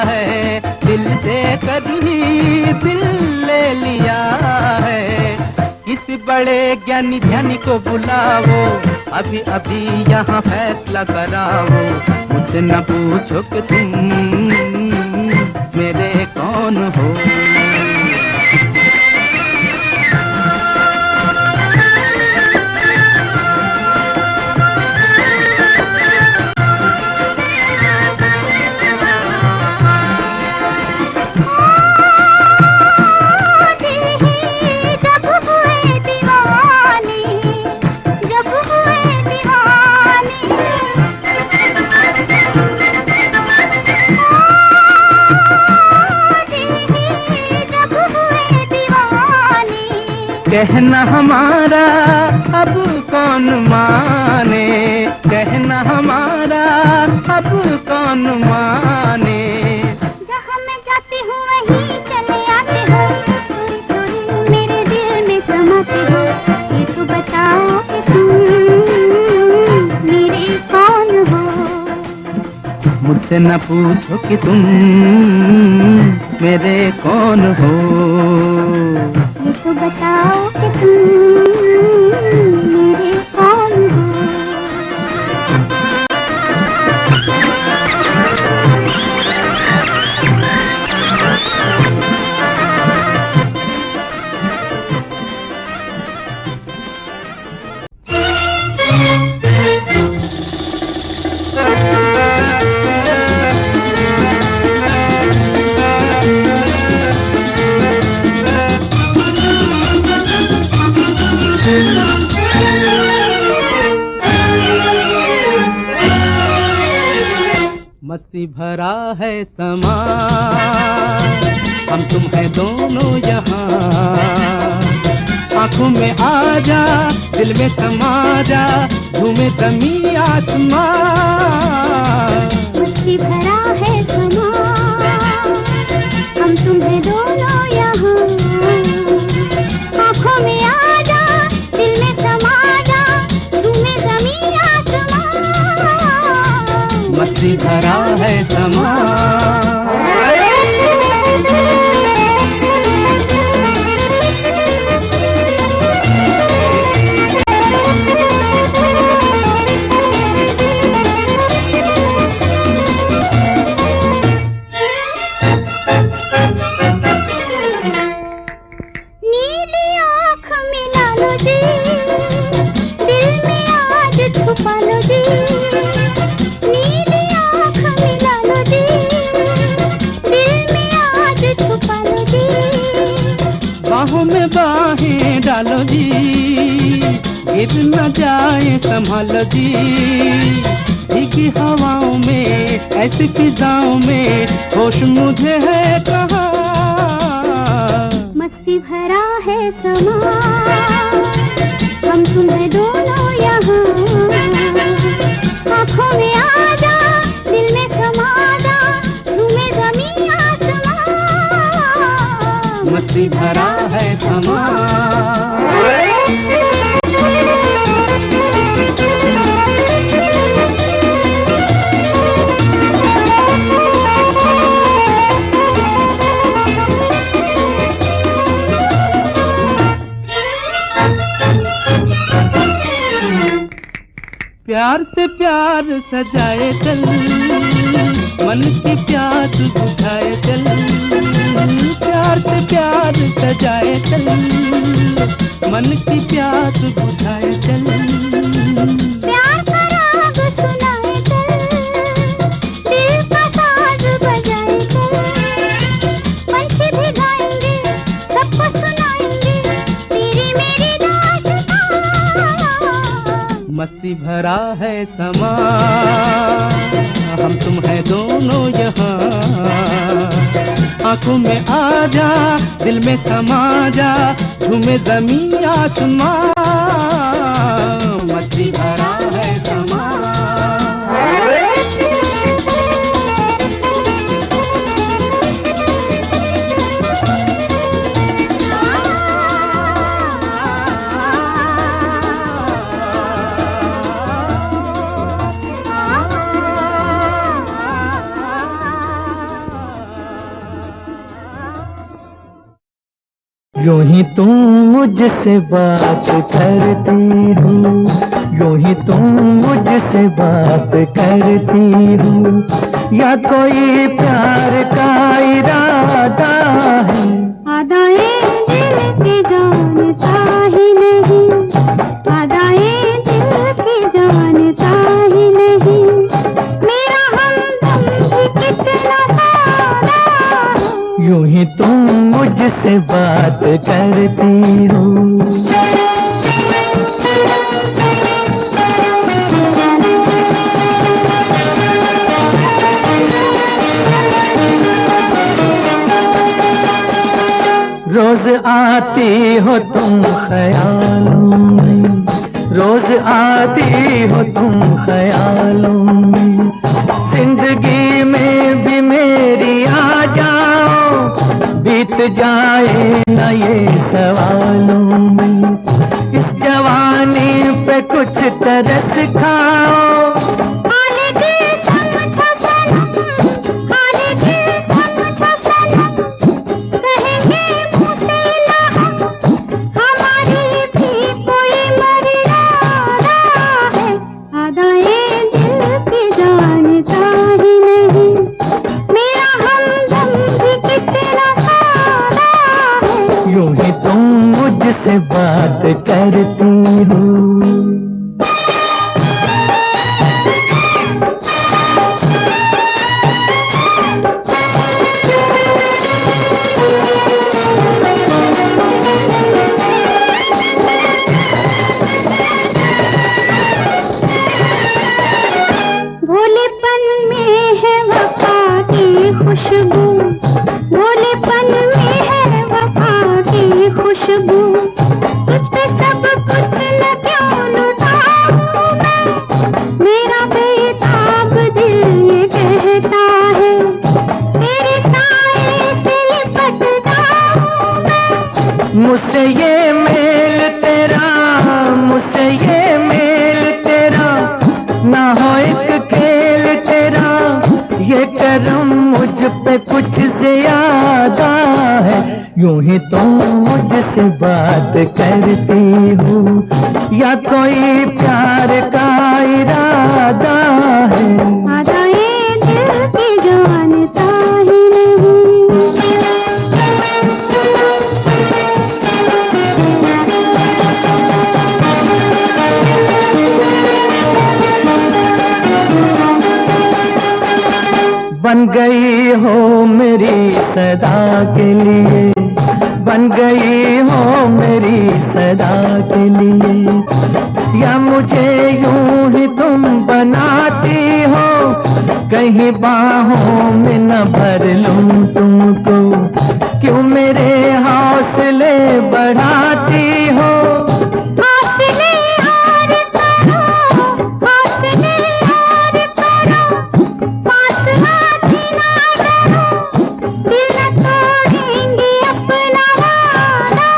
है, दिल दे कर ही दिल ले लिया है। किसी बड़े ज्ञानी ध्यानी को बुलाओ, अभी अभी यहाँ फैसला कराओ। मुझसे न पूछो कि तुम मेरे कौन हो। कहना हमारा अब कौन माने, कहना हमारा अब कौन माने। जहाँ मैं जाती हूँ वहीं चले आते हो, चोरी चोरी मेरे दिल में समाते हो। ये तो बताओ कि तुम मेरे कौन हो। मुझसे न पूछो कि तुम मेरे कौन हो। ये तो बताओ कि तुम मेरे कौन हो। मस्ती भरा है समा, हम तुम है दोनों यहाँ। आंखों में आ जा, दिल में समा जा, झूमे ज़मीं आसमां। मस्ती भरा है समा, हम तुम है दोनों यहाँ। आँखों में आ जा, दिल में समा जा, संभालो जी, गिर न जाए संभालो जी। भीगी हवाओं में, ऐसी फिजाओं में होश मुझे है कहाँ। मस्ती भरा है समा, हम तुम्हें दोनों यहाँ। आँखों में आ जा, दिल में समा जा, झूमे ज़मीं आसमां। मस्ती भरा है समा। प्यार से प्यार सजाए चल, मन की प्यास बुझाए चल। प्यार से प्यार सजाए चल, मन की प्यास बुझाए चल। प्यार का राग सुनाए चल, दिल का साज बजाए चल। पंछी भी गाएंगे, सबको सुनाएंगे तेरी मेरी दास्तां। मस्ती भरा है समा, हम तुम है दोनों यहाँ। आंखों में आ जा, दिल में समा जा, झूमे ज़मीं आसमां। मस्ती भरा है समा। यूं ही तुम मुझसे बात करती हो, यूं ही तुम मुझसे बात करती हो, या कोई प्यार का इरादा है। आदाएं दिल की जानता ही नहीं, आदाएं दिल की जानता ही नहीं। मेरा हमदम भी कितना सादा है। यूं ही तुम मुझसे बात करती हो। रोज आती हो तुम ख्यालों में, रोज आती हो तुम ख्यालों में। जिंदगी में भी मेरी आ जाओ, बीत जाए न ये सवालों में। इस जवानी पे कुछ तरस खाओ। से बात करती हूँ। भोलेपन में है वफा की खुशबू, भोलेपन में है वफा की खुशबू। तुझ पे सब कुछ न क्यों लुटाऊं मैं, मेरा बेताब दिल ये कहता है, तेरे साए से लिपट जाऊं मैं। मुझसे ये मेल तेरा, मुझसे ये मेल तेरा, ना हो एक खेल तेरा। ये करम मुझ पे कुछ ज्यादा है। यूं ही तुम मुझसे बात करती हो, या कोई प्यार का इरादा है। आदाएं दिल की जानता ही नहीं। बन गई हो मेरी सदा के लिए, बन गई हो मेरी सदा के लिए, या मुझे यूं ही तुम बनाती हो, कहीं बाहों में न भर लूं तुमको, क्यों मेरे हौसले बढ़ाती हो। हौसले और करो, हौसले और करो, पास आती ना डरो, दिल न तोड़ेंगे अपना वादा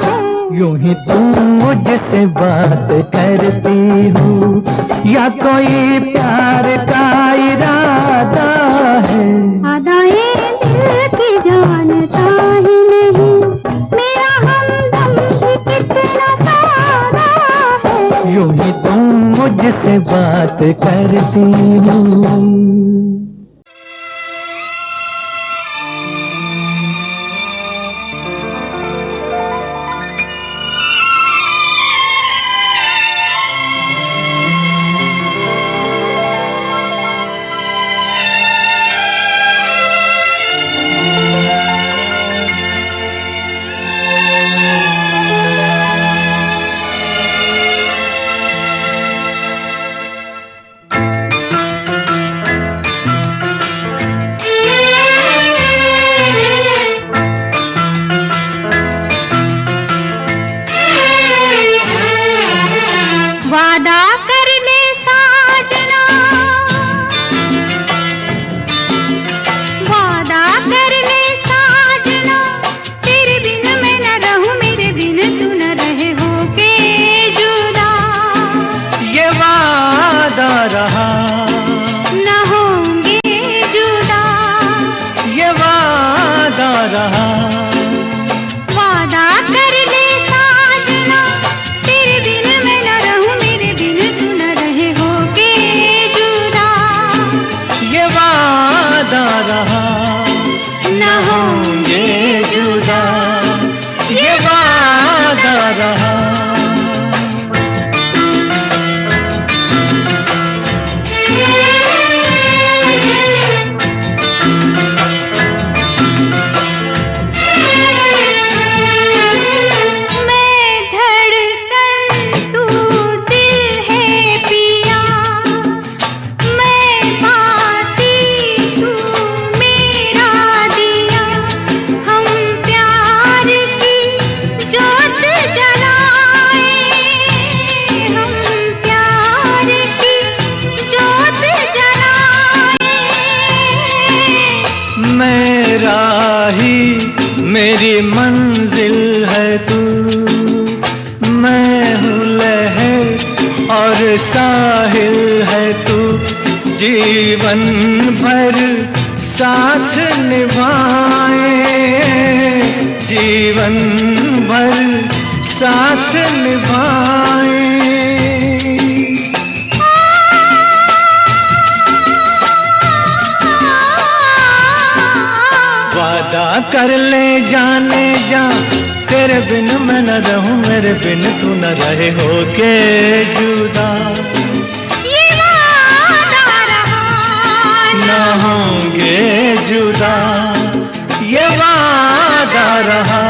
है। यूं ही तुम मुझसे बात करती हो, या कोई प्यार का इरादा है। अदाएं दिल की जानता ही नहीं, मेरा हमदम भी कितना सादा है। यूं ही तुम मुझसे बात करती हो। वादा कर ले साजना, वादा कर ले साजना, तेरे बिन मैं न रहूं, मेरे बिन तू न रहे हो के जुदा। ये वादा रहा न होंगे जुदा, ये वादा रहा, वादा कर ले साजना, तेरे बिन मैं न रहूं, मेरे बिन तू न रहे हो के जुदा। ये वादा रहा, न होंगे जुदा, ये वादा रहा। मैं धड़कन तू दिल है पिया, मैं बाती तू मेरा दिया। हम प्यार की जोत जलाए, हम प्यार की जोत जलाए। मेरा ही मेरी मंजिल है तू, मैं हूँ लहर और साहिल है तू, जीवन भर साथ निभाए, जीवन भर साथ निभाए। वादा कर ले जाने जा, तेरे बिन मैं न रहूं, मेरे बिन तू न रहे हो के जुदा। ये वादा रहा, न होंगे जुदा, ये वादा रहा।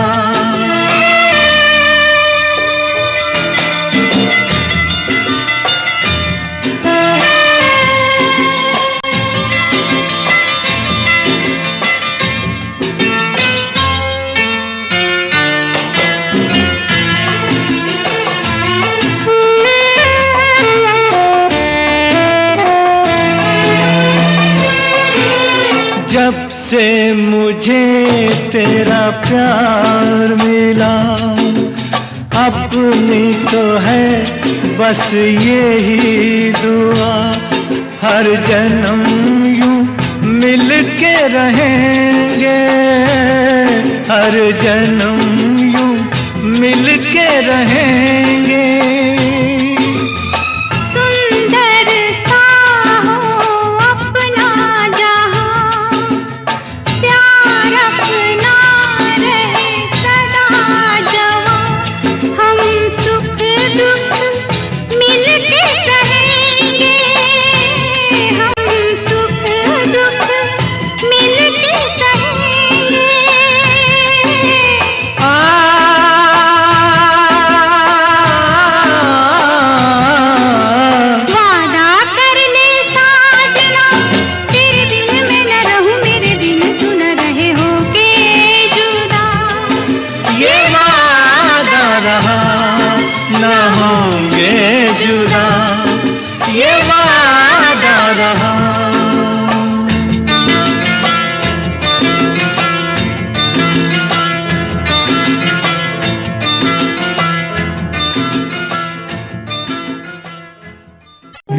जब से मुझे तेरा प्यार मिला, अपनी तो है बस यही दुआ, हर जन्म यूं मिल के रहेंगे, हर जन्म यूं मिल के रहेंगे। सुंदर सा हो अपना जहां, प्यार अपना रहे सदा जवां। हम सुख दुख मिल के सहेंगे, हम सुख दुख मिल के सहेंगे।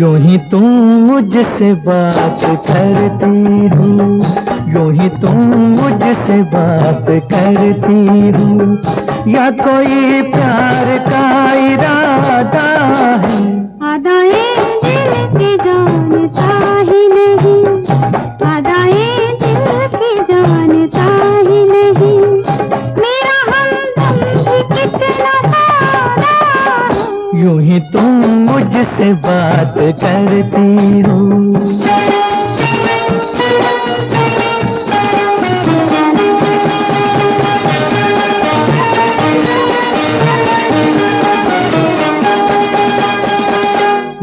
यूं ही तुम मुझसे बात करती हो, यूं ही तुम मुझसे बात करती हो, या कोई प्यार का इरादा है? अदाए दिल की जानता ही नहीं, अदाए दिल की जानता ही नहीं, मेरा हमदम भी कितना सारा है। यूं ही तुम मुझसे बात करती हो।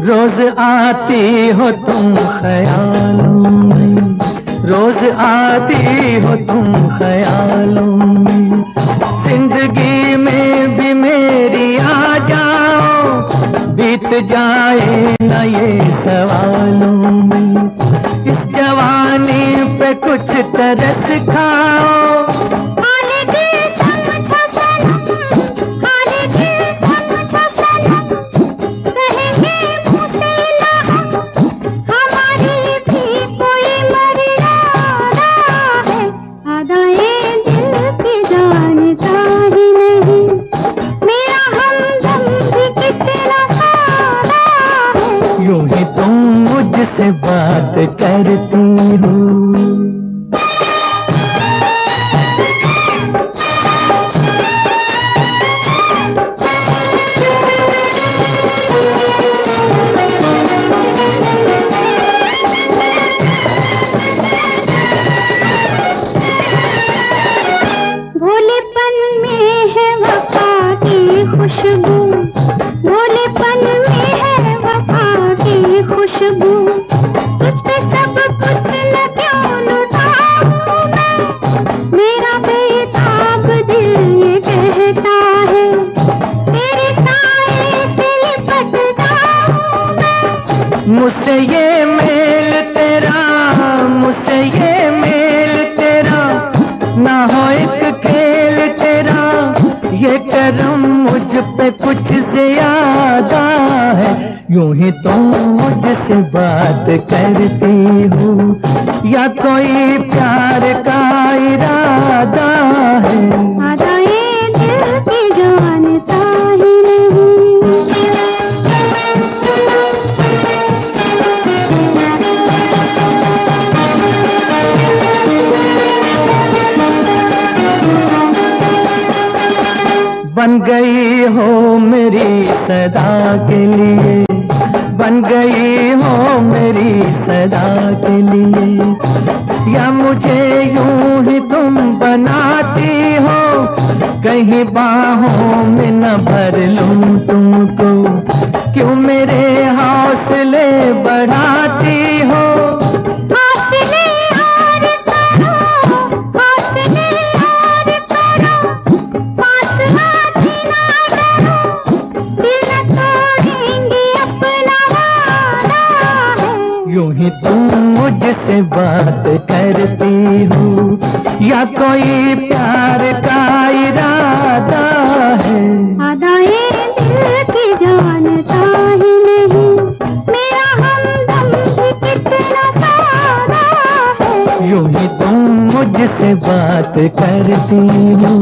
रोज आती हो तुम ख्यालों में, रोज आती हो तुम ख्यालों में, जिंदगी में भी मेरी आ जाओ, बीत जाए न ये सवालों में, इस जवानी पे कुछ तरस खाओ। यूं ही तुम मुझसे बात करती हो। भोलेपन में है वफा की खुशबू, भोलेपन में है वफा की खुशबू, तुझ पे सब कुछ न क्यों लुटाऊं मैं, मेरा बेताब दिल ये कहता है, तेरे साए से लिपट जाऊं मैं। मुझसे ये मेल तेरा, मुझसे ये मेल तेरा, ना हो एक खेल तेरा, ये करम मुझ पे कुछ ज्यादा है। यूं ही तुम मुझसे बात करती हो, या कोई प्यार का इरादा है? अदाए दिल की जानता ही नहीं। बन गई हो मेरी सदा के लिए, बन गई हो मेरी सदा के लिए, या मुझे यूं ही तुम बनाती हो, कहीं बाहों में न भर लूं तुमको, क्यों मेरे हौसले बढ़ाती हो? हौसले और करो, हौसले और करो, पास आती ना डरो, दिल न तोड़ेंगे अपना वादा है। यूं ही तुम मुझसे बात करती हो, या कोई प्यार का इरादा है? अदाए दिल की जानता ही नहीं, मेरा हमदम भी कितना सारा है। यूं ही तुम मुझसे बात करती हो।